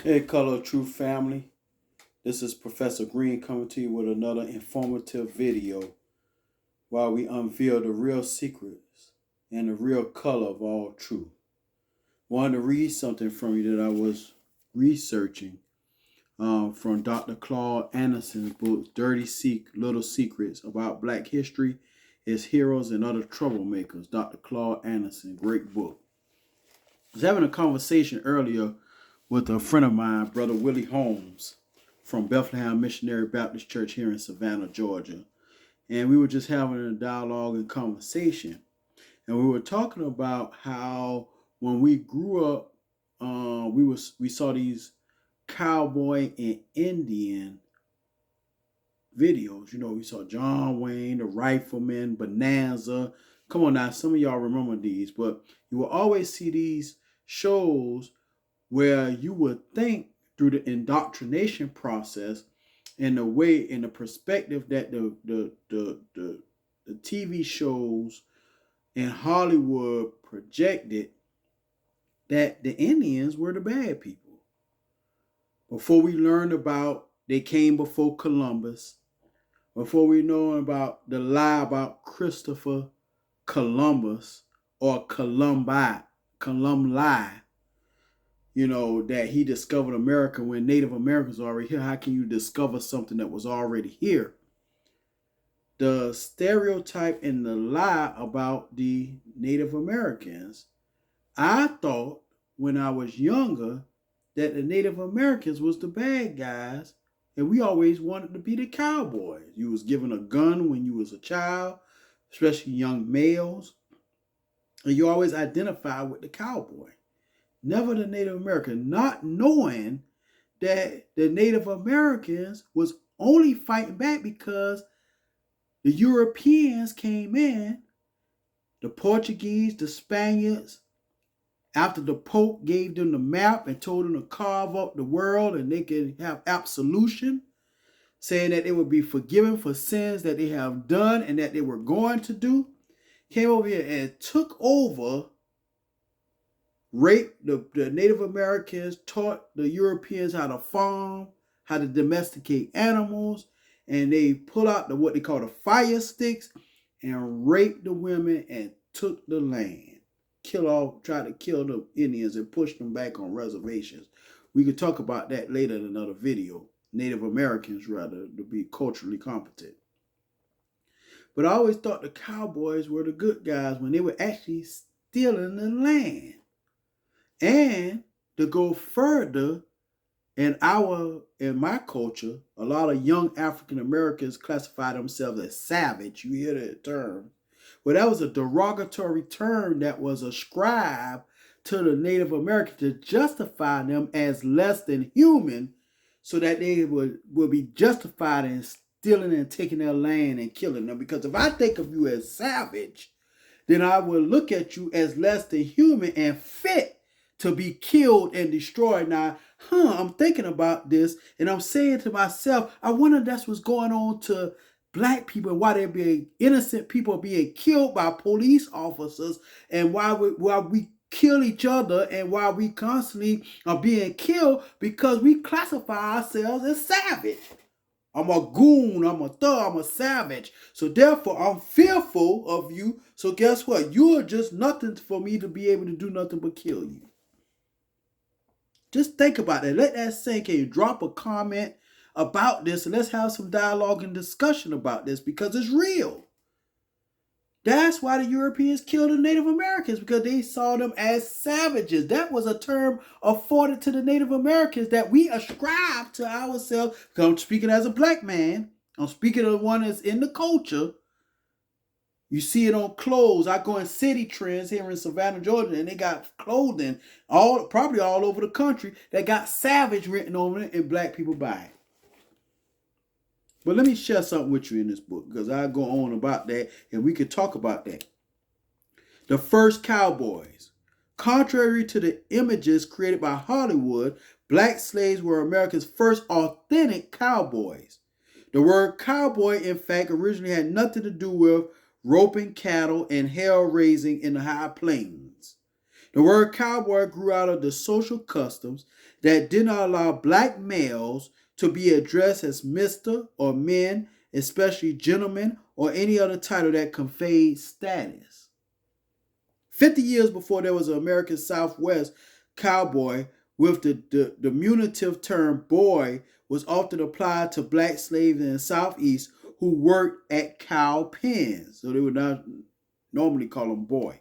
Hey, Color True family. This is Professor Green coming to you with another informative video while we unveil the real secrets and the real color of all truth. Wanted to read something from you that I was researching from Dr. Claude Anderson's book, Little Secrets About Black History, Its Heroes, and Other Troublemakers. Dr. Claude Anderson, great book. I was having a conversation earlier with a friend of mine, Brother Willie Holmes, from Bethlehem Missionary Baptist Church here in Savannah, Georgia. And we were just having a dialogue and conversation. And we were talking about how when we grew up, we saw these cowboy and Indian videos. You know, we saw John Wayne, the Rifleman, Bonanza. Come on now, some of y'all remember these, but you will always see these shows where you would think through the indoctrination process and the way and the perspective that the TV shows in Hollywood projected that the Indians were the bad people. Before we learned about they came before Columbus, before we know about the lie about Christopher Columbus or Columbi, you know, that he discovered America when Native Americans were already here. How can you discover something that was already here? The stereotype and the lie about the Native Americans, I thought when I was younger that the Native Americans was the bad guys, and we always wanted to be the cowboys. You was given a gun when you was a child, especially young males, and you always identify with the cowboy. Never the Native American, not knowing that the Native Americans was only fighting back because the Europeans came in, the Portuguese, the Spaniards, after the Pope gave them the map and told them to carve up the world and they could have absolution, saying that they would be forgiven for sins that they have done and that they were going to do, came over here and took over, raped the Native Americans, taught the Europeans how to farm, how to domesticate animals, and they pull out what they call the fire sticks and raped the women and took the land. Tried to kill the Indians and push them back on reservations. We could talk about that later in another video. Native Americans, rather, to be culturally competent. But I always thought the cowboys were the good guys when they were actually stealing the land. And to go further, in my culture, a lot of young African Americans classify themselves as savage. You hear that term. Well, that was a derogatory term that was ascribed to the Native Americans to justify them as less than human, so that they would be justified in stealing and taking their land and killing them. Because if I think of you as savage, then I will look at you as less than human and fit to be killed and destroyed. Now, I'm thinking about this and I'm saying to myself, I wonder that's what's going on to Black people and why they're being innocent people being killed by police officers, and why we kill each other, and why we constantly are being killed because we classify ourselves as savage. I'm a goon, I'm a thug, I'm a savage. So therefore, I'm fearful of you. So guess what? You are just nothing for me to be able to do nothing but kill you. Just think about that. Let that sink in. Drop a comment about this and let's have some dialogue and discussion about this, because it's real. That's why the Europeans killed the Native Americans, because they saw them as savages. That was a term afforded to the Native Americans that we ascribe to ourselves. Because I'm speaking as a Black man. I'm speaking of one that's in the culture. You see it on clothes. I go in City Trends here in Savannah, Georgia, and they got clothing probably all over the country that got savage written over it, and Black people buy it. But let me share something with you in this book, because I go on about that and we could talk about that. The first cowboys. Contrary to the images created by Hollywood, Black slaves were America's first authentic cowboys. The word cowboy, in fact, originally had nothing to do with roping cattle and hair raising in the high plains. The word cowboy grew out of the social customs that did not allow black males to be addressed as Mr. or men, especially gentlemen, or any other title that conveyed status. 50 years before there was an American Southwest cowboy, with the diminutive term boy was often applied to black slaves in the Southeast who worked at cow pens. So they would not normally call them boy.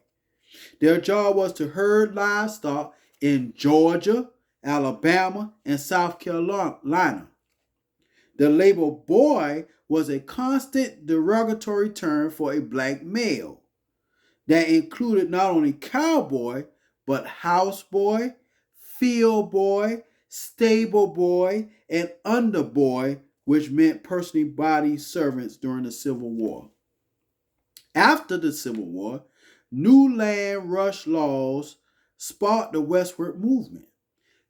Their job was to herd livestock in Georgia, Alabama, and South Carolina. The label boy was a constant derogatory term for a black male that included not only cowboy, but houseboy, field boy, stable boy, and underboy, which meant personally body servants during the Civil War. After the Civil War, new land rush laws sparked the westward movement.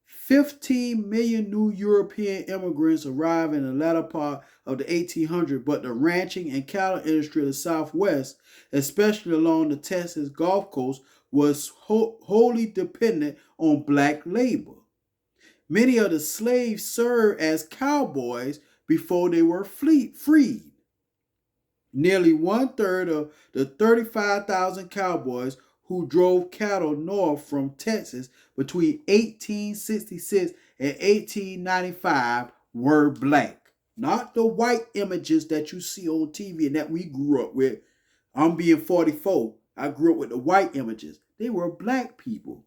15 million new European immigrants arrived in the latter part of the 1800s, but the ranching and cattle industry of the Southwest, especially along the Texas Gulf Coast, was wholly dependent on black labor. Many of the slaves served as cowboys before they were freed. Nearly 1/3 of the 35,000 cowboys who drove cattle north from Texas between 1866 and 1895 were black. Not the white images that you see on TV and that we grew up with. I'm being 44. I grew up with the white images. They were black people.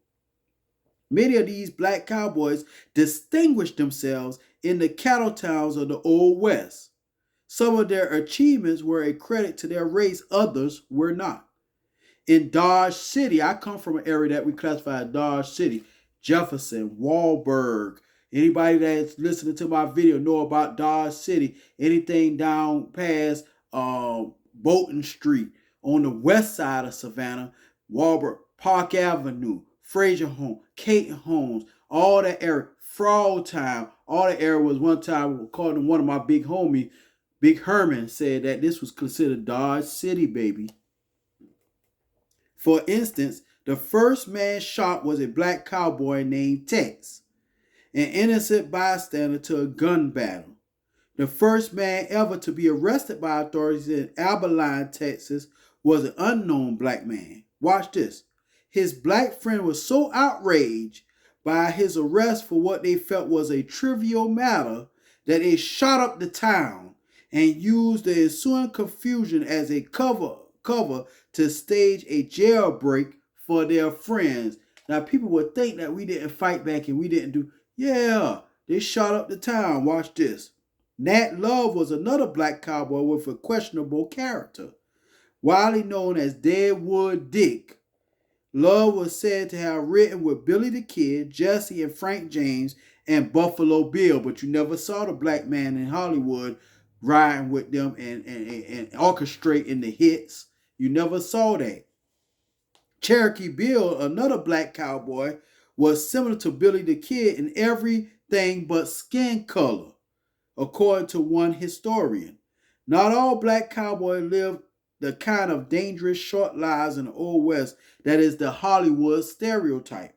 Many of these black cowboys distinguished themselves in the cattle towns of the Old West. Some of their achievements were a credit to their race, others were not. In Dodge City, I come from an area that we classify as Dodge City, Jefferson, Walberg. Anybody that's listening to my video know about Dodge City. Anything down past Bolton Street on the west side of Savannah, Walberg, Park Avenue, Fraser Home, Kate Homes, all that area, Frog Town, all that area was one time, according to one of my big homies, Big Herman, said that this was considered Dodge City, baby. For instance, the first man shot was a black cowboy named Tex, an innocent bystander to a gun battle. The first man ever to be arrested by authorities in Abilene, Texas, was an unknown black man. Watch this. His black friend was so outraged by his arrest for what they felt was a trivial matter that they shot up the town and used the ensuing confusion as a cover to stage a jailbreak for their friends. Now, people would think that we didn't fight back and we didn't do. Yeah, they shot up the town. Watch this. Nat Love was another black cowboy with a questionable character. Widely known as Deadwood Dick, Love was said to have ridden with Billy the Kid, Jesse and Frank James, and Buffalo Bill, but you never saw the black man in Hollywood riding with them and orchestrating the hits. You never saw that. Cherokee Bill, another black cowboy, was similar to Billy the Kid in everything but skin color, according to one historian. Not all black cowboys lived the kind of dangerous short lives in the Old West that is the Hollywood stereotype.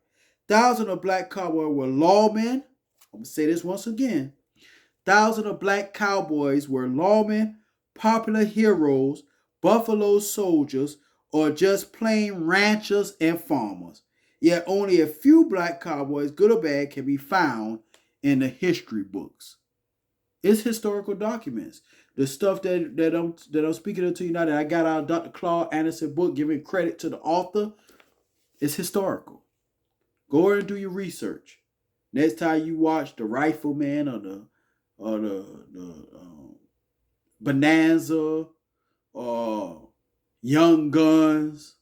Thousands of black cowboys were lawmen. I'm going to say this once again. Thousands of black cowboys were lawmen, popular heroes, buffalo soldiers, or just plain ranchers and farmers. Yet only a few black cowboys, good or bad, can be found in the history books. It's historical documents. The stuff that I'm speaking to you now that I got out of Dr. Claude Anderson's book, giving credit to the author, is historical. Go ahead and do your research. Next time you watch The Rifleman or the Bonanza or Young Guns,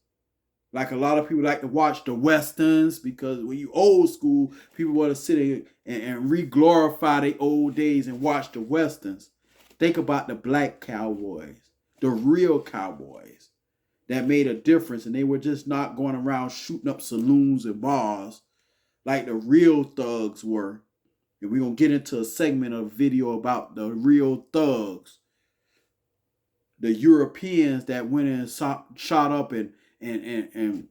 like a lot of people like to watch the Westerns, because when you old school, people want to sit and re-glorify their old days and watch the Westerns. Think about the black cowboys, the real cowboys that made a difference, and they were just not going around shooting up saloons and bars like the real thugs were. And we're going to get into a segment of video about the real thugs, the Europeans that went and shot up and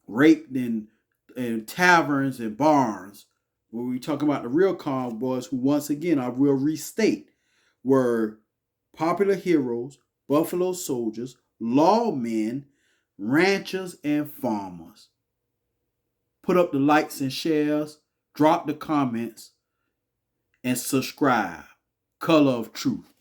raped in taverns and bars when we talk about the real cowboys, who once again I will restate, were popular heroes, buffalo soldiers, lawmen, ranchers, and farmers. Put up the likes and shares, drop the comments, and subscribe. Color of Truth.